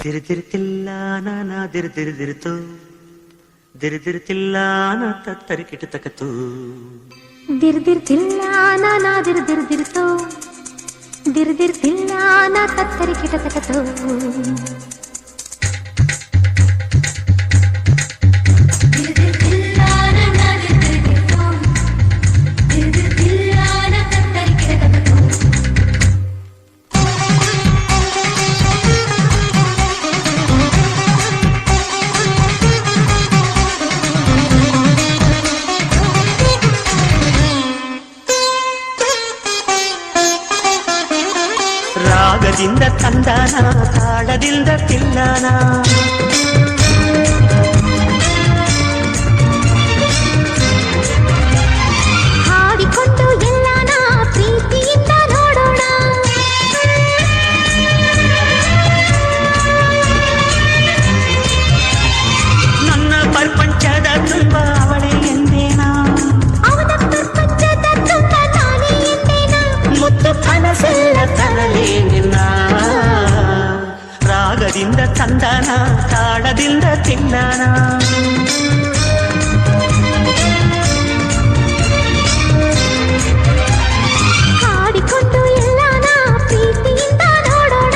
ದಿರಿದಿರ್ತಿಲ್ಲ ನಾನಾ ದಿರಿದಿರಿದಿರಿತು ದಿರಿದಿರ್ತಿಲ್ಲ ನಾ ತತ್ತರಿಕಿಟ ತಕತು ದಿರ್ದಿರ್ತಿಲ್ಲ ನಾನಾ ದಿರ್ದಿರ್ದಿರಿತು ದಿರ್ದಿರ್ತಿಲ್ಲ ನಾ ತತ್ತರಿಕಿಟ ತಕತು ರಾಗದಿಂದ ತಂದಾನ ತಾಳದಿಂದ ತಿಲ್ಲಾನ ಹಾಡಿಕೊಂಡು ಎಲ್ಲಾನ ಪ್ರೀತಿಯಿಂದ ನೋಡೋಣ ನನ್ನ ಪ್ರಪಂಚದ ತುಂಬ ಅವಳೇ ಎಂದೇನಾ ಅವನ ಪ್ರಪಂಚದ ತುಂಬ ನಾನೇ ಎಂದೇನಾ ಮುತ್ತು ಕನಸೆಲ್ಲ ತರಲೇ ನಿನ್ನ ರಾಗದಿಂದ ತಂದಾನ ತಾಳದಿಂದ ತಿಲ್ಲಾನ ಹಾಡಿಕೊಂಡು ಎಲ್ಲಾನ ಪ್ರೀತಿಯಿಂದ ನೋಡೋಣ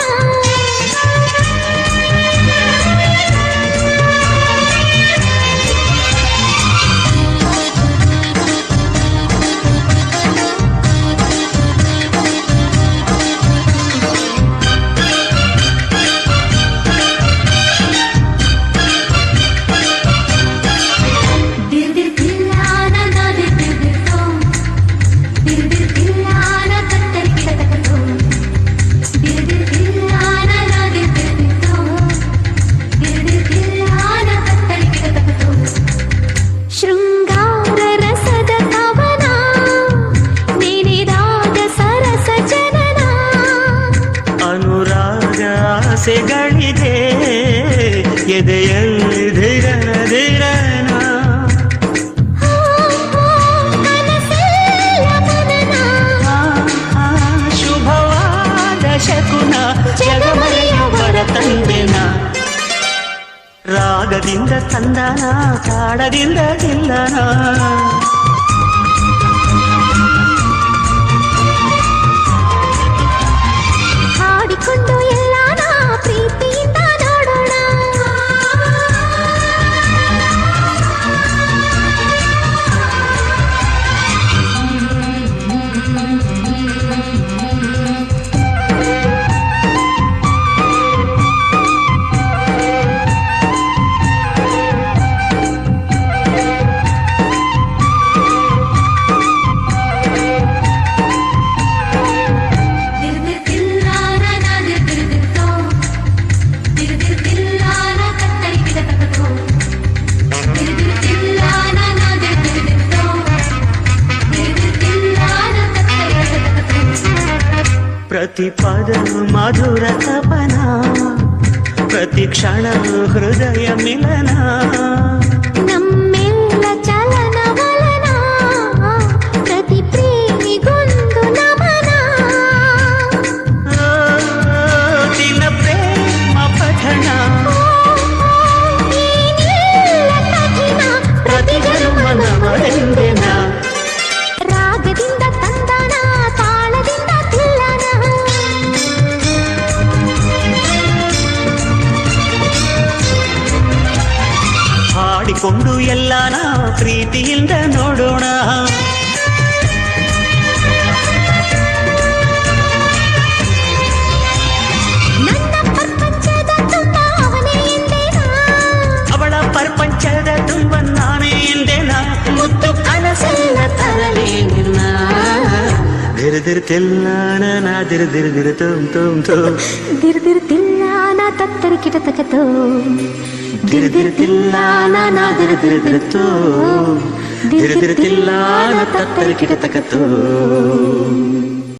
ಶೃಂಗಾರ ರಸದ ಕವನ ನೆನೆದಾದ ಸರಸ ಜನನ ಅನುರಾಗ ಆಸೆಗಳಿದೆ ಎದೆಯಲ್ಲಿ ಧಿರನ ಧಿರನ ಕನಸೆಲ್ಲ ಮನನ ಶುಭವಾದ ಶಕುನ ಜಗಮರೆಯವರ ತಂದೆನ ರಾಗದಿಂದ ತಂದಾನ ತಾಳದಿಂದ ತಿಲ್ಲನ ಹಾಡಿಕೊಂಡು ಎಲ್ಲಾನ ಪ್ರೀತಿಯಿಂದ ನೋಡೋಣ ಪ್ರತಿ ಪದ ಮಧುರ ತಪನ ಪ್ರತಿ ಕ್ಷಣ ಹೃದಯ ಮಿಲನ ನಮ್ಮೆಲ್ಲ ಚಲನ ವಲನ ಪ್ರತಿ ಪ್ರೇಮಿಗೊಂದು ನಮನ ದಿನ ಪ್ರೇಮ ಪಠಣ ಏನಿಲ್ಲ ಕಠಿಣ ಪ್ರತಿಗಳು ಮನವರೆಂದೆನ ರಾಗದಿಂದ ತಂದಾನ ತಾಳದಿಂದ ತಿಲ್ಲನ ಹಾಡಿಕೊಂಡು ಎಲ್ಲಾನ ಪ್ರೀತಿಯಿಂದ ನೋಡೋಣ ನನ್ನ ಪ್ರಪಂಚದ ತುಂಬ ಅವನೇ ಎಂದೇನಾ ಅವಳ ಪ್ರಪಂಚದ ತುಂಬ ನಾನೇ ಎಂದೆನ ಮುತ್ತು ಕನಸೆಲ್ಲ ತರಲೇ ನಿನ್ನ ದಿರಿದಿರ್ತಿಲ್ಲ ನಾ ದಿರಿದಿರಿದಿರು ತುಮ್ ದಿರ್ದಿರ್ತಿಲ್ಲ ನಾ ತತ್ತರಿಕಿಟ ತಕತೋ ದಿರಿದಿರ್ತಿಲ್ಲ ನಾ ದಿರಿದಿರಿದಿರು ದಿರಿದಿರ್ತಿಲ್ಲ ನಾ ತತ್ತರಿಕಿಟ ತಕತು